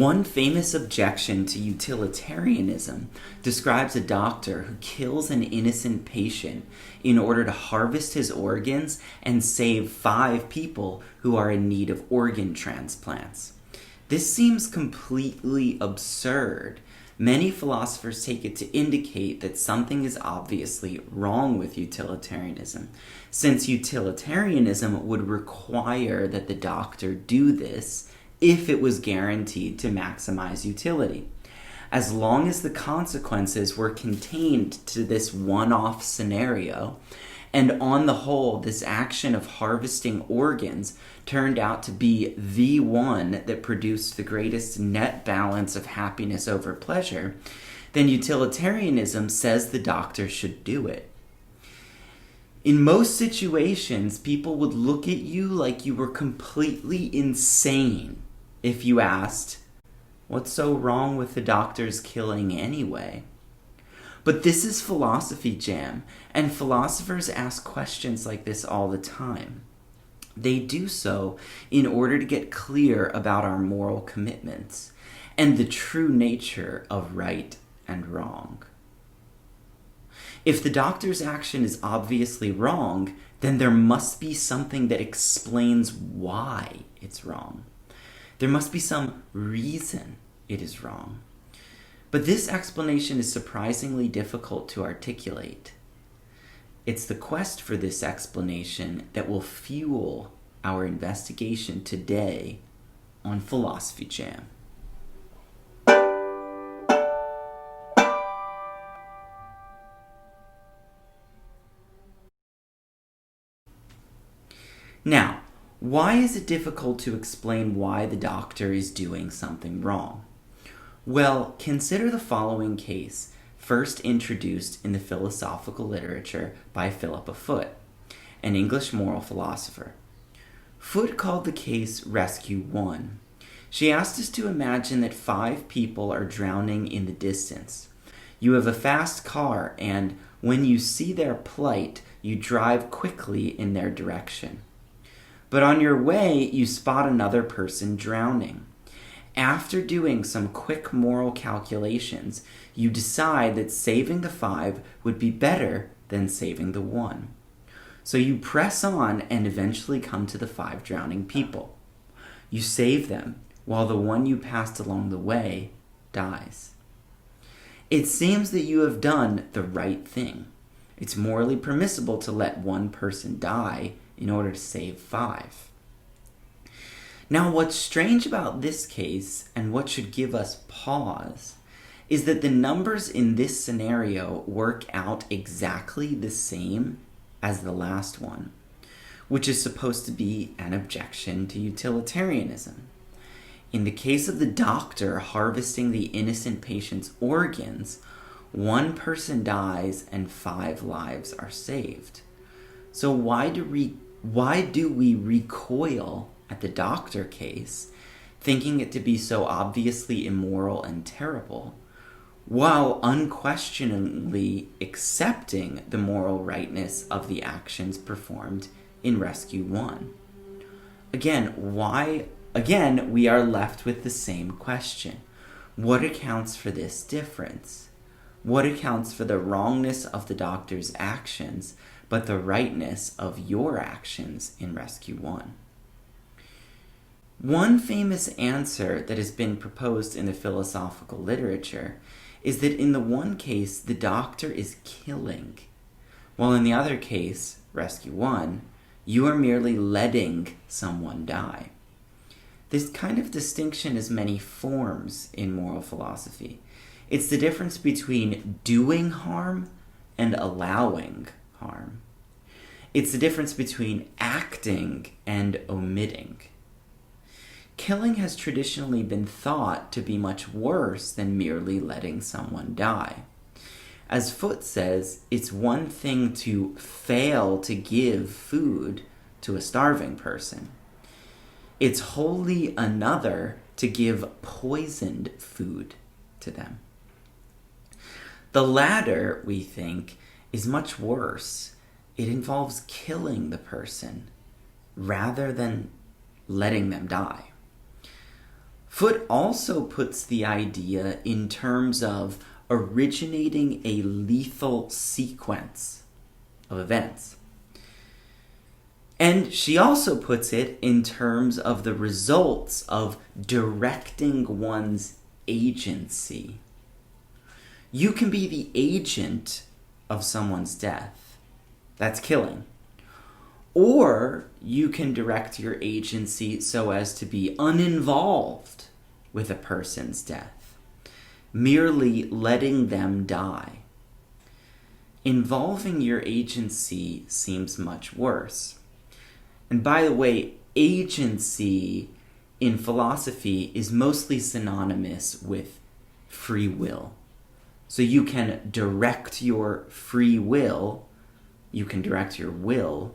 One famous objection to utilitarianism describes a doctor who kills an innocent patient in order to harvest his organs and save 5 people who are in need of organ transplants. This seems completely absurd. Many philosophers take it to indicate that something is obviously wrong with utilitarianism, since utilitarianism would require that the doctor do this if it was guaranteed to maximize utility. As long as the consequences were contained to this one-off scenario, and on the whole, this action of harvesting organs turned out to be the one that produced the greatest net balance of happiness over pleasure, then utilitarianism says the doctor should do it. In most situations, people would look at you like you were completely insane if you asked, "What's so wrong with the doctor's killing anyway?" But this is philosophy jam, and philosophers ask questions like this all the time. They do so in order to get clear about our moral commitments and the true nature of right and wrong. If the doctor's action is obviously wrong, then there must be something that explains why it's wrong. There must be some reason it is wrong. But this explanation is surprisingly difficult to articulate. It's the quest for this explanation that will fuel our investigation today on Philosophy Jam. Now, why is it difficult to explain why the doctor is doing something wrong? Well, consider the following case, first introduced in the philosophical literature by Philippa Foot, an English moral philosopher. Foot called the case Rescue 1. She asked us to imagine that 5 people are drowning in the distance. You have a fast car, and when you see their plight, you drive quickly in their direction. But on your way, you spot another person drowning. After doing some quick moral calculations, you decide that saving the 5 would be better than saving the 1. So you press on and eventually come to the 5 drowning people. You save them, while the one you passed along the way dies. It seems that you have done the right thing. It's morally permissible to let 1 person die in order to save 5. Now, what's strange about this case, and what should give us pause, is that the numbers in this scenario work out exactly the same as the last one, which is supposed to be an objection to utilitarianism. In the case of the doctor harvesting the innocent patient's organs, 1 person dies and 5 lives are saved. So why do we recoil at the doctor case, thinking it to be so obviously immoral and terrible, while unquestioningly accepting the moral rightness of the actions performed in Rescue 1? Again, we are left with the same question. What accounts for this difference? What accounts for the wrongness of the doctor's actions, but the rightness of your actions in Rescue 1? One famous answer that has been proposed in the philosophical literature is that in the one case, the doctor is killing, while in the other case, Rescue 1, you are merely letting someone die. This kind of distinction has many forms in moral philosophy. It's the difference between doing harm and allowing harm. It's the difference between acting and omitting. Killing has traditionally been thought to be much worse than merely letting someone die. As Foot says, it's one thing to fail to give food to a starving person. It's wholly another to give poisoned food to them. The latter, we think, is much worse. It involves killing the person rather than letting them die. Foote also puts the idea in terms of originating a lethal sequence of events. And she also puts it in terms of the results of directing one's agency. You can be the agent of someone's death. That's killing. Or you can direct your agency so as to be uninvolved with a person's death, merely letting them die. Involving your agency seems much worse. And by the way, agency in philosophy is mostly synonymous with free will. So you can direct your free will, you can direct your will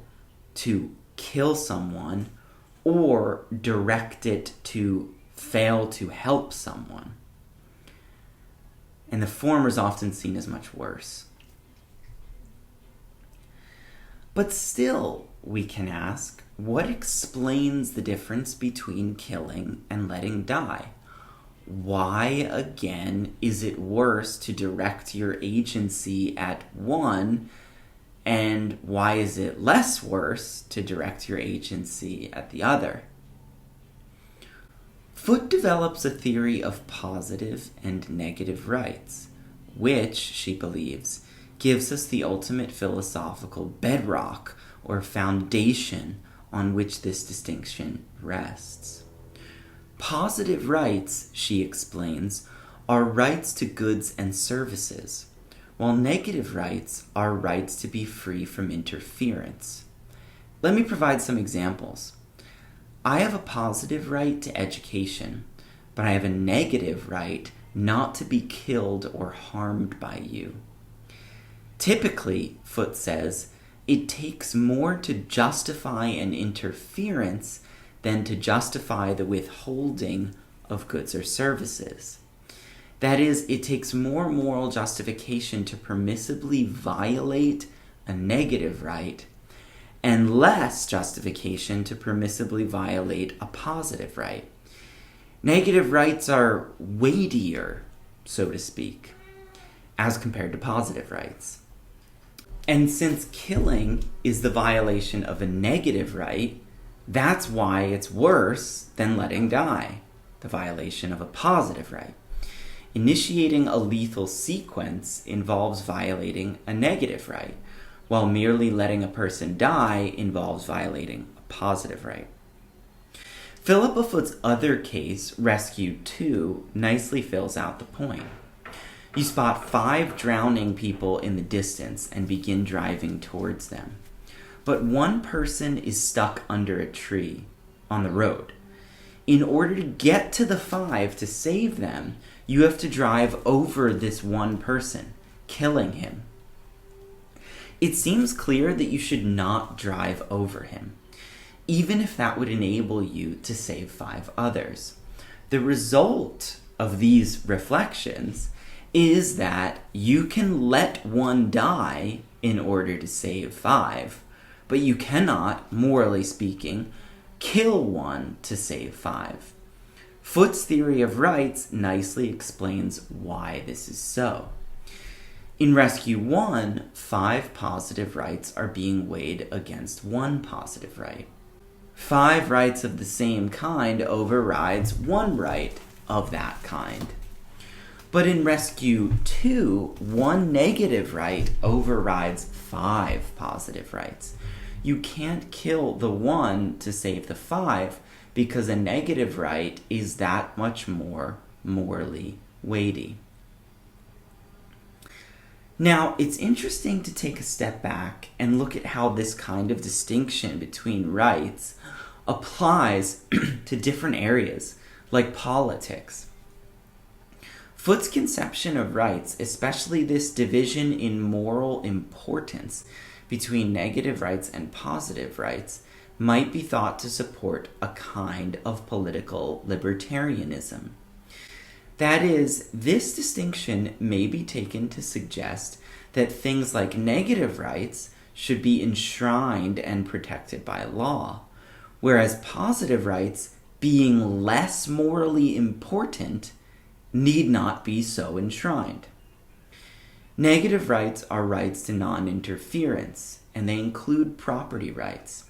to kill someone, or direct it to fail to help someone. And the former is often seen as much worse. But still, we can ask, what explains the difference between killing and letting die? Why, again, is it worse to direct your agency at one, and why is it less worse to direct your agency at the other? Foote develops a theory of positive and negative rights, which, she believes, gives us the ultimate philosophical bedrock or foundation on which this distinction rests. Positive rights, she explains, are rights to goods and services, while negative rights are rights to be free from interference. Let me provide some examples. I have a positive right to education, but I have a negative right not to be killed or harmed by you. Typically, Foote says, it takes more to justify an interference than to justify the withholding of goods or services. That is, it takes more moral justification to permissibly violate a negative right and less justification to permissibly violate a positive right. Negative rights are weightier, so to speak, as compared to positive rights. And since killing is the violation of a negative right, that's why it's worse than letting die, the violation of a positive right. Initiating a lethal sequence involves violating a negative right, while merely letting a person die involves violating a positive right. Philippa Foote's other case, Rescue 2, nicely fills out the point. You spot 5 drowning people in the distance and begin driving towards them. But one person is stuck under a tree on the road. In order to get to the 5 to save them, you have to drive over this one person, killing him. It seems clear that you should not drive over him, even if that would enable you to save 5 others. The result of these reflections is that you can let one die in order to save 5, but you cannot, morally speaking, kill one to save 5. Foote's theory of rights nicely explains why this is so. In Rescue 1, 5 positive rights are being weighed against 1 positive right. 5 rights of the same kind overrides 1 right of that kind. But in Rescue 2, 1 negative right overrides 5 positive rights. You can't kill the 1 to save the 5 because a negative right is that much more morally weighty. Now, it's interesting to take a step back and look at how this kind of distinction between rights applies to different areas, like politics. Foote's conception of rights, especially this division in moral importance between negative rights and positive rights, might be thought to support a kind of political libertarianism. That is, this distinction may be taken to suggest that things like negative rights should be enshrined and protected by law, whereas positive rights being less morally important, need not be so enshrined. Negative rights are rights to non-interference, and they include property rights.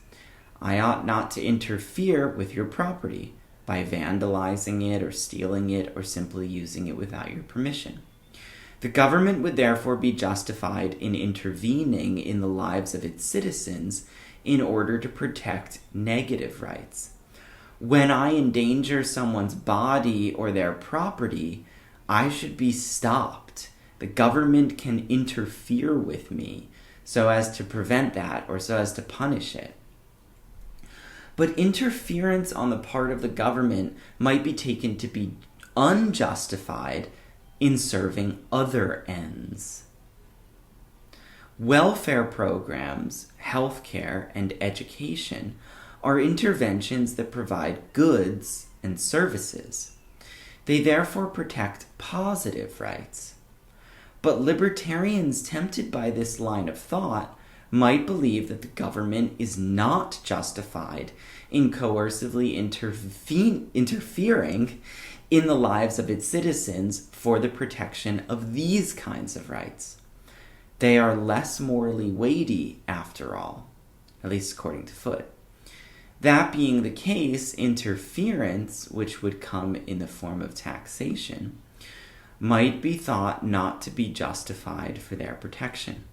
I ought not to interfere with your property by vandalizing it or stealing it or simply using it without your permission. The government would therefore be justified in intervening in the lives of its citizens in order to protect negative rights. When I endanger someone's body or their property, I should be stopped. The government can interfere with me so as to prevent that or so as to punish it. But interference on the part of the government might be taken to be unjustified in serving other ends. Welfare programs, healthcare, and education are interventions that provide goods and services. They therefore protect positive rights. But libertarians tempted by this line of thought might believe that the government is not justified in coercively interfering in the lives of its citizens for the protection of these kinds of rights. They are less morally weighty, after all, at least according to Foote. That being the case, interference, which would come in the form of taxation, might be thought not to be justified for their protection.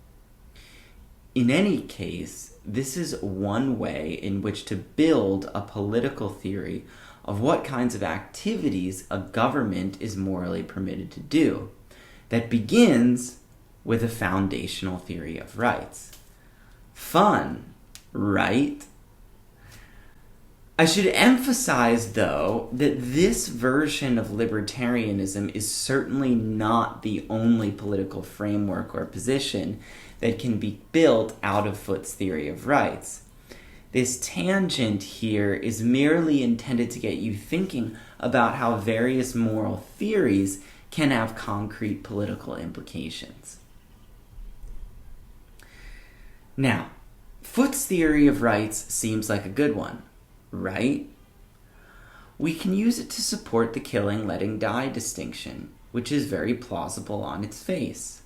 In any case, this is one way in which to build a political theory of what kinds of activities a government is morally permitted to do, that begins with a foundational theory of rights. Fun, right? I should emphasize, though, that this version of libertarianism is certainly not the only political framework or position that can be built out of Foote's theory of rights. This tangent here is merely intended to get you thinking about how various moral theories can have concrete political implications. Now, Foote's theory of rights seems like a good one, right? We can use it to support the killing, letting die distinction, which is very plausible on its face.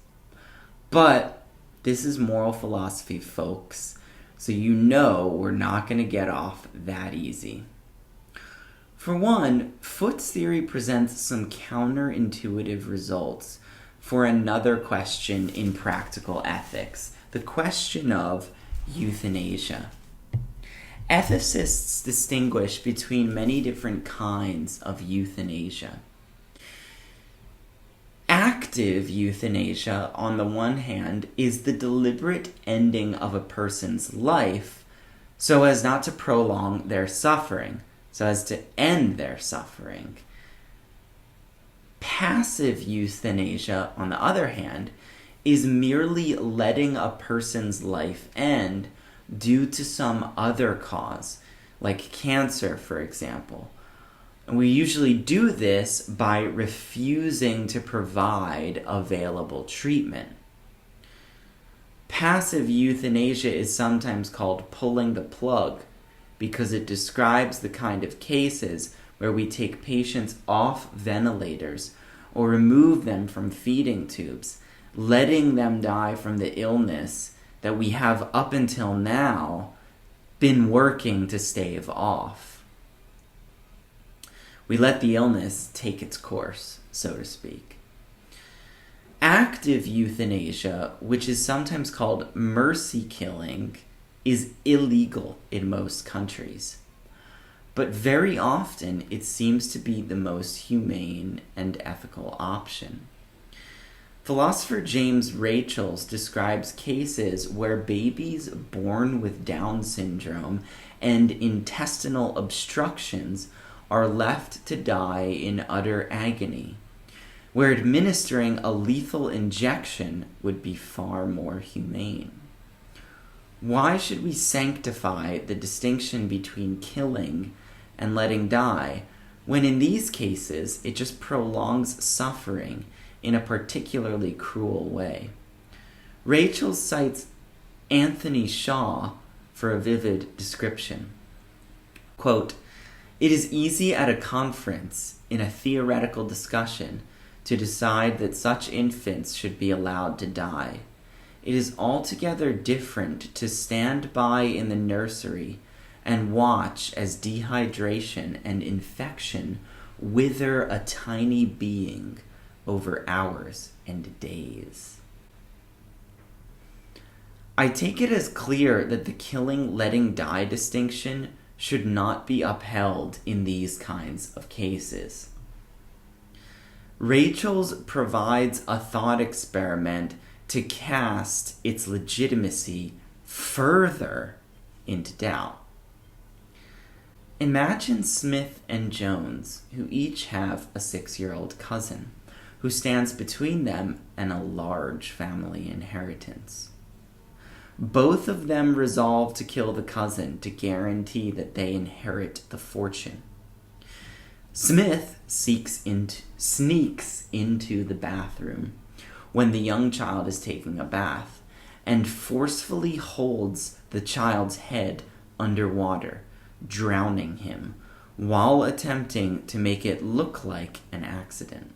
But this is moral philosophy, folks, so you know we're not going to get off that easy. For one, Foote's theory presents some counterintuitive results for another question in practical ethics, the question of euthanasia. Ethicists distinguish between many different kinds of euthanasia. Active euthanasia, on the one hand, is the deliberate ending of a person's life so as not to prolong their suffering, so as to end their suffering. Passive euthanasia, on the other hand, is merely letting a person's life end due to some other cause, like cancer, for example. And we usually do this by refusing to provide available treatment. Passive euthanasia is sometimes called pulling the plug because it describes the kind of cases where we take patients off ventilators or remove them from feeding tubes, letting them die from the illness that we have up until now been working to stave off. We let the illness take its course, so to speak. Active euthanasia, which is sometimes called mercy killing, is illegal in most countries. But very often it seems to be the most humane and ethical option. Philosopher James Rachels describes cases where babies born with Down syndrome and intestinal obstructions are left to die in utter agony, where administering a lethal injection would be far more humane. Why should we sanctify the distinction between killing and letting die, when in these cases it just prolongs suffering in a particularly cruel way? Rachel cites Anthony Shaw for a vivid description. Quote, It is easy at a conference, in a theoretical discussion, to decide that such infants should be allowed to die. It is altogether different to stand by in the nursery and watch as dehydration and infection wither a tiny being over hours and days. I take it as clear that the killing, letting die distinction should not be upheld in these kinds of cases. Rachel's provides a thought experiment to cast its legitimacy further into doubt. Imagine Smith and Jones, who each have a 6-year-old cousin, who stands between them and a large family inheritance. Both of them resolve to kill the cousin to guarantee that they inherit the fortune. Smith sneaks into the bathroom when the young child is taking a bath and forcefully holds the child's head underwater, drowning him, while attempting to make it look like an accident.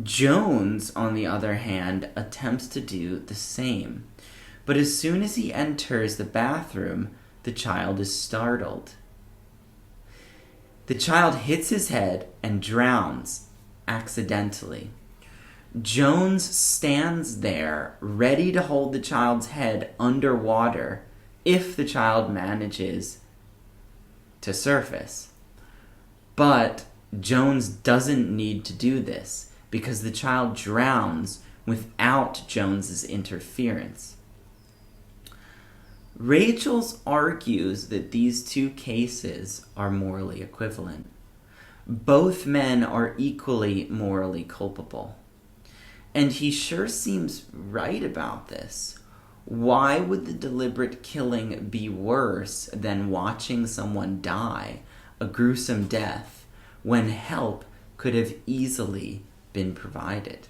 Jones, on the other hand, attempts to do the same, but as soon as he enters the bathroom, the child is startled. The child hits his head and drowns accidentally. Jones stands there, ready to hold the child's head underwater if the child manages to surface. But Jones doesn't need to do this because the child drowns without Jones's interference. Rachel's argues that these two cases are morally equivalent. Both men are equally morally culpable. And he sure seems right about this. Why would the deliberate killing be worse than watching someone die a gruesome death when help could have easily been provided?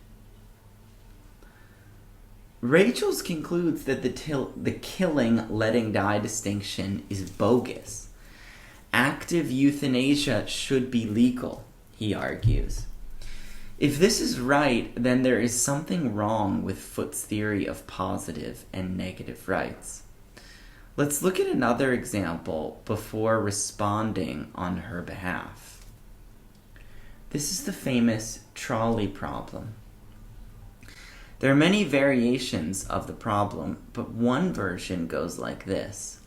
Rachel's concludes that the killing, letting die distinction is bogus. Active euthanasia should be legal, he argues. If this is right, then there is something wrong with Foote's theory of positive and negative rights. Let's look at another example before responding on her behalf. This is the famous trolley problem. There are many variations of the problem, but one version goes like this.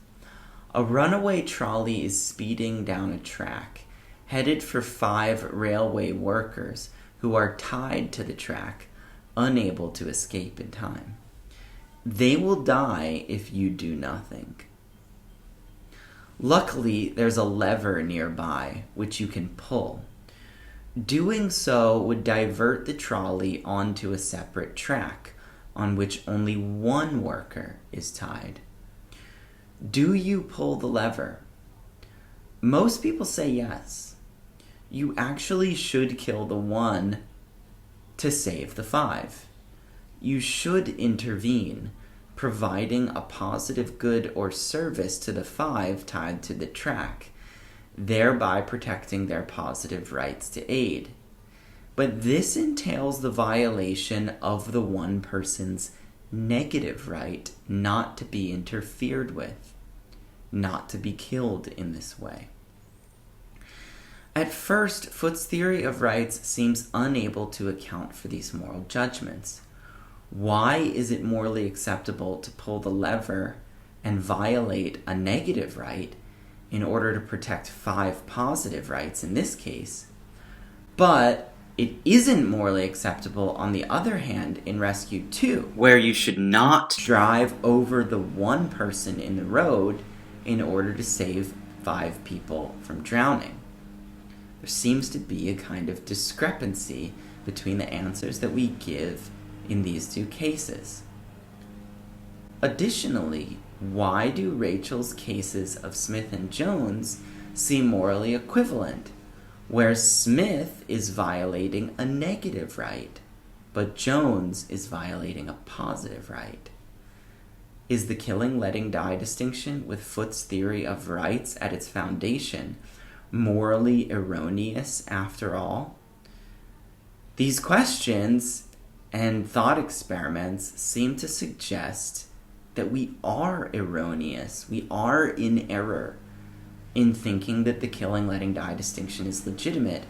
A runaway trolley is speeding down a track, headed for 5 railway workers who are tied to the track, unable to escape in time. They will die if you do nothing. Luckily, there's a lever nearby which you can pull. Doing so would divert the trolley onto a separate track on which only one worker is tied. Do you pull the lever? Most people say yes. You actually should kill the one to save the 5. You should intervene, providing a positive good or service to the 5 tied to the track, thereby protecting their positive rights to aid. But this entails the violation of the one person's negative right not to be interfered with, not to be killed in this way. At first, Foote's theory of rights seems unable to account for these moral judgments. Why is it morally acceptable to pull the lever and violate a negative right in order to protect 5 positive rights in this case, but it isn't morally acceptable, on the other hand, in Rescue 2, where you should not drive over the one person in the road in order to save 5 people from drowning? There seems to be a kind of discrepancy between the answers that we give in these two cases. Additionally, why do Rachel's cases of Smith and Jones seem morally equivalent, where Smith is violating a negative right, but Jones is violating a positive right? Is the killing, letting die distinction with Foote's theory of rights at its foundation morally erroneous after all? These questions and thought experiments seem to suggest that we are erroneous, we are in error in thinking that the killing, letting die distinction is legitimate,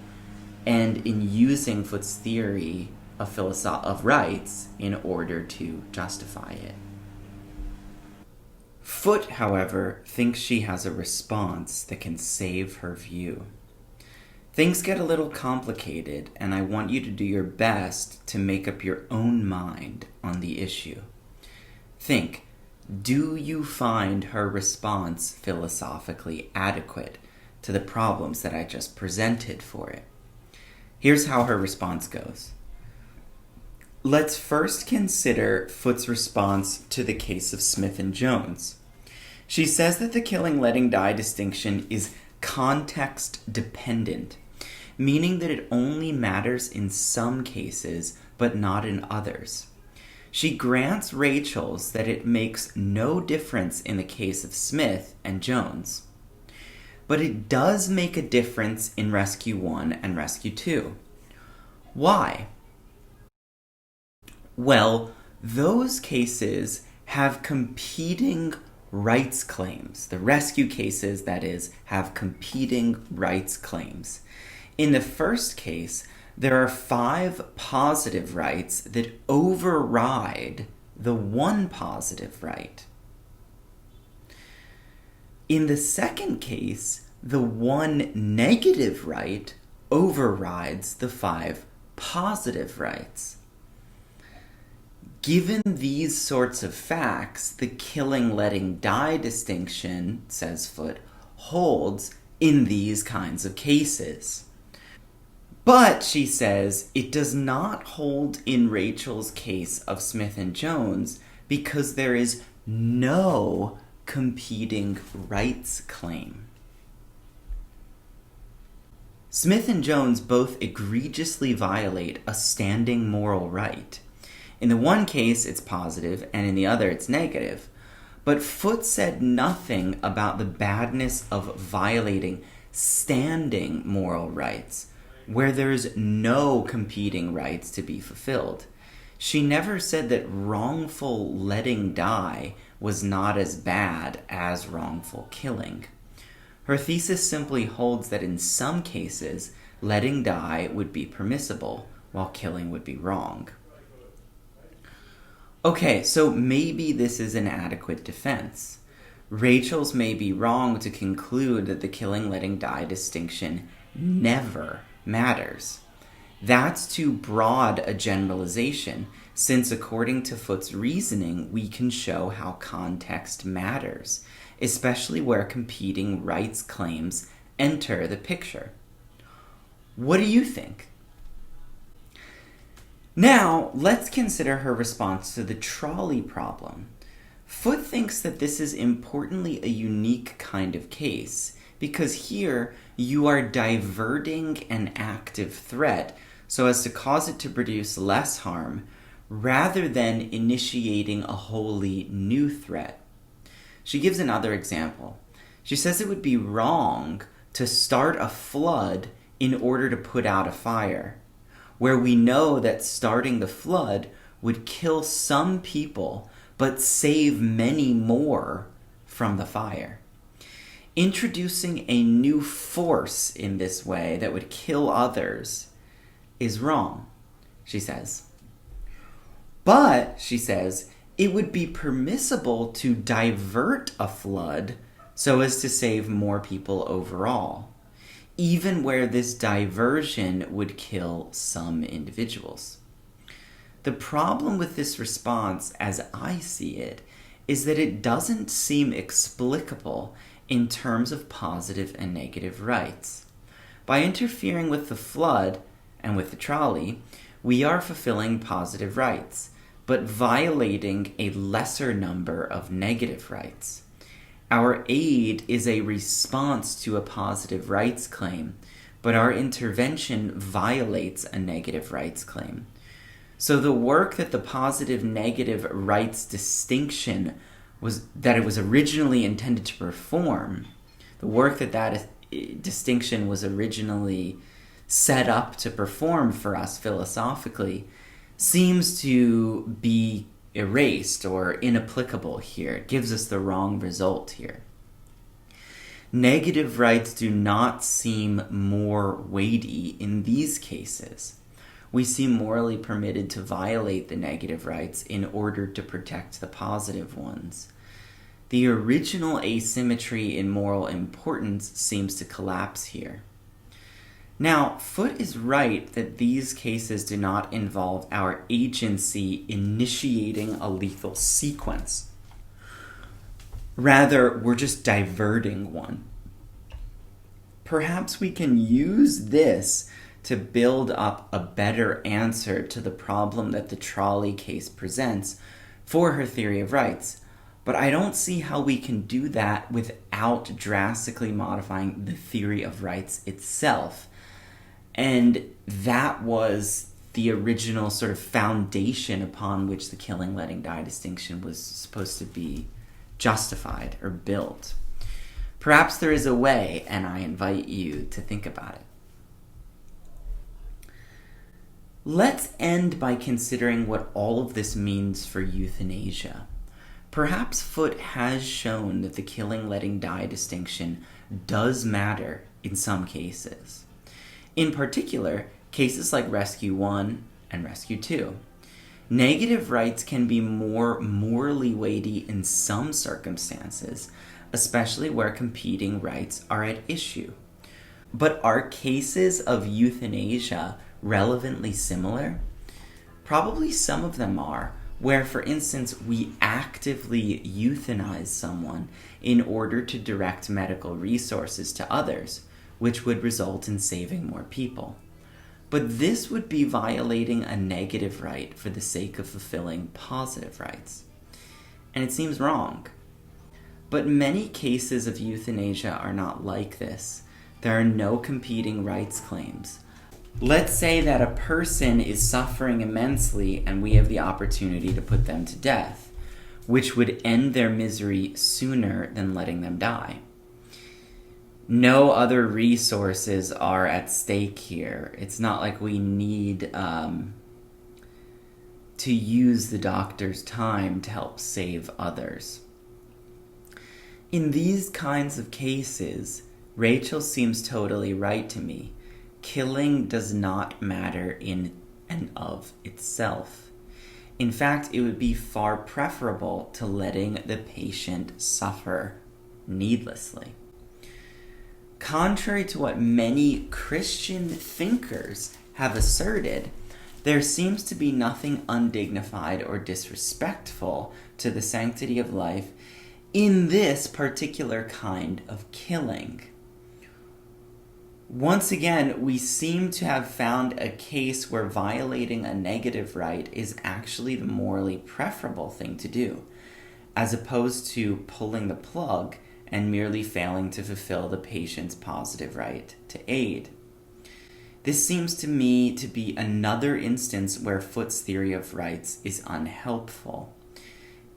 and in using Foote's theory of rights in order to justify it. Foote, however, thinks she has a response that can save her view. Things get a little complicated, and I want you to do your best to make up your own mind on the issue. Think, do you find her response philosophically adequate to the problems that I just presented for it? Here's how her response goes. Let's first consider Foote's response to the case of Smith and Jones. She says that the killing, letting die distinction is context dependent, meaning that it only matters in some cases, but not in others. She grants Rachel's that it makes no difference in the case of Smith and Jones. But it does make a difference in Rescue 1 and Rescue 2. Why? Well, those cases have competing rights claims. The rescue cases, that is, have competing rights claims. In the first case, there are 5 positive rights that override the one positive right. In the second case, the one negative right overrides the 5 positive rights. Given these sorts of facts, the killing, letting die distinction, says Foote, holds in these kinds of cases. But, she says, it does not hold in Rachel's case of Smith and Jones because there is no competing rights claim. Smith and Jones both egregiously violate a standing moral right. In the one case, it's positive, and in the other, it's negative. But Foote said nothing about the badness of violating standing moral rights, where there's no competing rights to be fulfilled. She never said that wrongful letting die was not as bad as wrongful killing. Her thesis simply holds that in some cases, letting die would be permissible, while killing would be wrong. Okay, so maybe this is an adequate defense. Rachel's may be wrong to conclude that the killing, letting die distinction never matters. That's too broad a generalization, since according to Foote's reasoning, we can show how context matters, especially where competing rights claims enter the picture. What do you think? Now, let's consider her response to the trolley problem. Foote thinks that this is importantly a unique kind of case, because here you are diverting an active threat so as to cause it to produce less harm, rather than initiating a wholly new threat. She gives another example. She says it would be wrong to start a flood in order to put out a fire, where we know that starting the flood would kill some people but save many more from the fire. Introducing a new force in this way that would kill others is wrong, she says. But, she says, it would be permissible to divert a flood so as to save more people overall, even where this diversion would kill some individuals. The problem with this response, as I see it, is that it doesn't seem explicable in terms of positive and negative rights. By interfering with the flood and with the trolley, we are fulfilling positive rights, but violating a lesser number of negative rights. Our aid is a response to a positive rights claim, but our intervention violates a negative rights claim. So the work that the positive-negative rights distinction it was originally intended to perform, the work that distinction was originally set up to perform for us philosophically, seems to be erased or inapplicable here. It gives us the wrong result here. Negative rights do not seem more weighty in these cases. We seem morally permitted to violate the negative rights in order to protect the positive ones. The original asymmetry in moral importance seems to collapse here. Now, Foote is right that these cases do not involve our agency initiating a lethal sequence. Rather, we're just diverting one. Perhaps we can use this to build up a better answer to the problem that the Trolley case presents for her theory of rights. But I don't see how we can do that without drastically modifying the theory of rights itself. And that was the original sort of foundation upon which the killing, letting die distinction was supposed to be justified or built. Perhaps there is a way, and I invite you to think about it. Let's end by considering what all of this means for euthanasia. Perhaps Foote has shown that the killing, letting die distinction does matter in some cases. In particular, cases like Rescue 1 and Rescue 2. Negative rights can be more morally weighty in some circumstances, especially where competing rights are at issue. But are cases of euthanasia relevantly similar? Probably some of them are, where, for instance, we actively euthanize someone in order to direct medical resources to others, which would result in saving more people. But this would be violating a negative right for the sake of fulfilling positive rights. And it seems wrong. But many cases of euthanasia are not like this. There are no competing rights claims. Let's say that a person is suffering immensely and we have the opportunity to put them to death, which would end their misery sooner than letting them die. No other resources are at stake here. It's not like we need to use the doctor's time to help save others. In these kinds of cases, Rachel seems totally right to me. Killing does not matter in and of itself. In fact, it would be far preferable to letting the patient suffer needlessly. Contrary to what many Christian thinkers have asserted, there seems to be nothing undignified or disrespectful to the sanctity of life in this particular kind of killing. Once again, we seem to have found a case where violating a negative right is actually the morally preferable thing to do, as opposed to pulling the plug and merely failing to fulfill the patient's positive right to aid. This seems to me to be another instance where Foote's theory of rights is unhelpful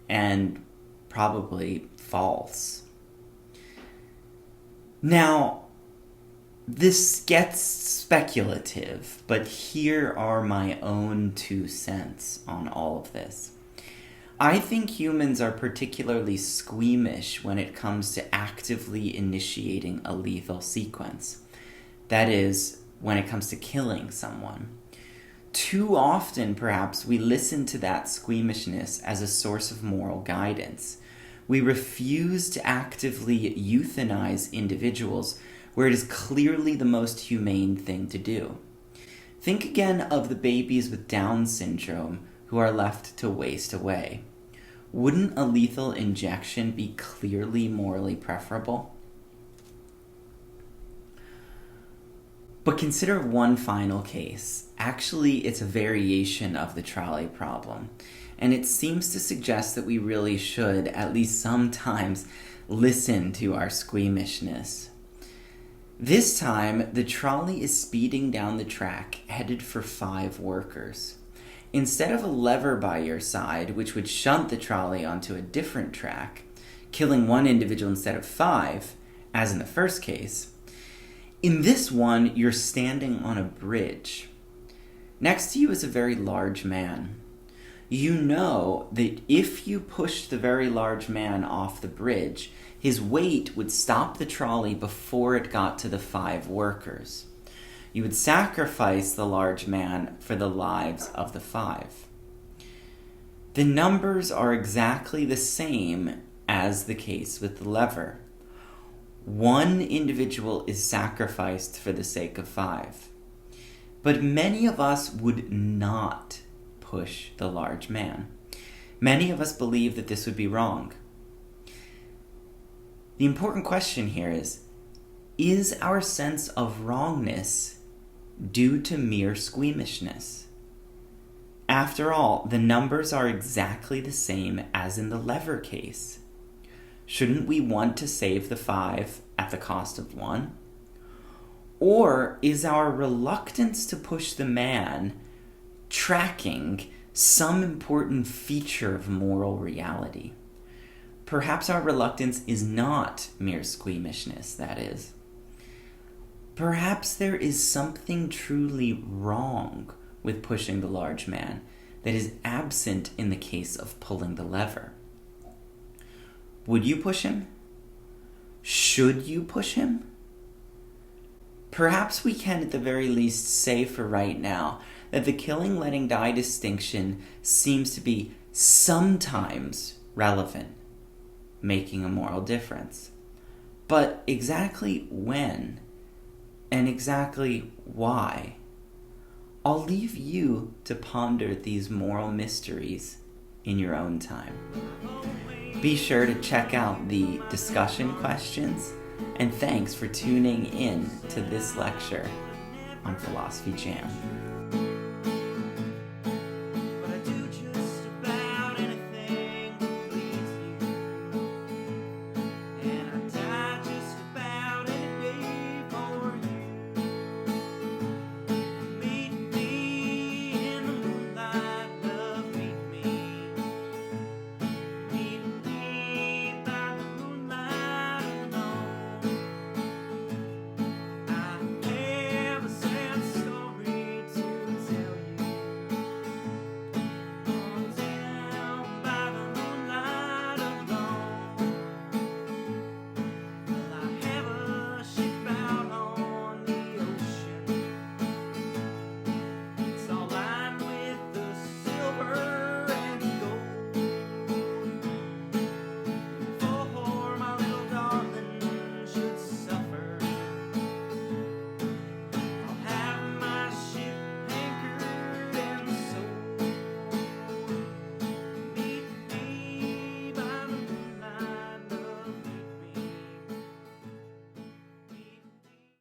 and probably false. Now, this gets speculative, but here are my own 2 cents on all of this. I think humans are particularly squeamish when it comes to actively initiating a lethal sequence. That is, when it comes to killing someone. Too often, perhaps, we listen to that squeamishness as a source of moral guidance. We refuse to actively euthanize individuals where it is clearly the most humane thing to do. Think again of the babies with Down syndrome who are left to waste away. Wouldn't a lethal injection be clearly morally preferable? But consider one final case. Actually, it's a variation of the trolley problem, and it seems to suggest that we really should, at least sometimes, listen to our squeamishness. This time, the trolley is speeding down the track, headed for 5 workers. Instead of a lever by your side, which would shunt the trolley onto a different track, killing one individual instead of 5, as in the first case, in this one, you're standing on a bridge. Next to you is a very large man. You know that if you pushed the very large man off the bridge, his weight would stop the trolley before it got to the 5 workers. You would sacrifice the large man for the lives of the 5. The numbers are exactly the same as the case with the lever. One individual is sacrificed for the sake of 5. But many of us would not push the large man. Many of us believe that this would be wrong. The important question here is our sense of wrongness due to mere squeamishness? After all, the numbers are exactly the same as in the lever case. Shouldn't we want to save the 5 at the cost of 1? Or is our reluctance to push the man tracking some important feature of moral reality? Perhaps our reluctance is not mere squeamishness, that is. Perhaps there is something truly wrong with pushing the large man that is absent in the case of pulling the lever. Would you push him? Should you push him? Perhaps we can at the very least say for right now that the killing, letting die distinction seems to be sometimes relevant, making a moral difference. But exactly when and exactly why? I'll leave you to ponder these moral mysteries in your own time. Be sure to check out the discussion questions, and thanks for tuning in to this lecture on Philosophy Jam.